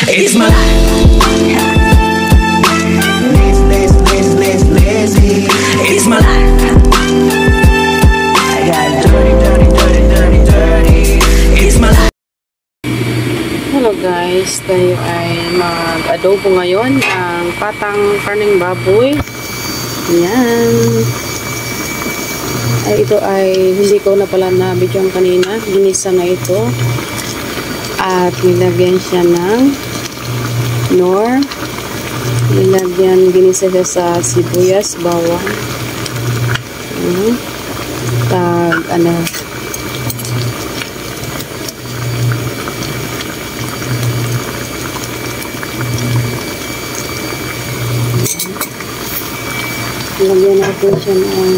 It's my life. Lazy. It's my life. I got dirty. It's my life. Hello guys, tayo ay mag-adobo ngayon ng patang karneng baboy. Ayan. Ay, ito ay hindi ko na pala na-videoan kanina. Ginisa na ito. At nilagyan siya ng nor. Ginisa siya sa sibuyas, bawang. Lagyan natin siya ng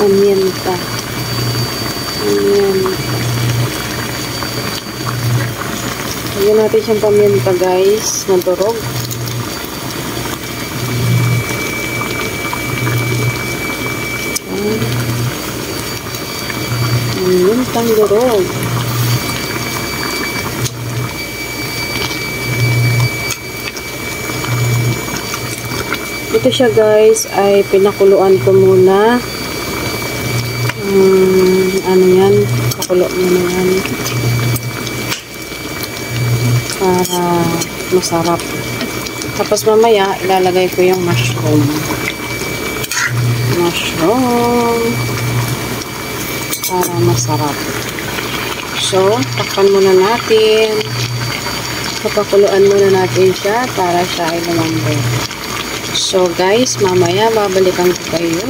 paminta. Lagyan natin siyang paminta guys, madurog. Pamintang durog. Ito siya guys, ay pinakuluan ko muna. Ano yan? Pakulo muna yan. Para masarap. Tapos mamaya, ilalagay ko yung mushroom. Para masarap. So, takpan muna natin. Papakuluan muna natin siya para siya ay lumambot. So guys, mamaya babalikan ko kayo.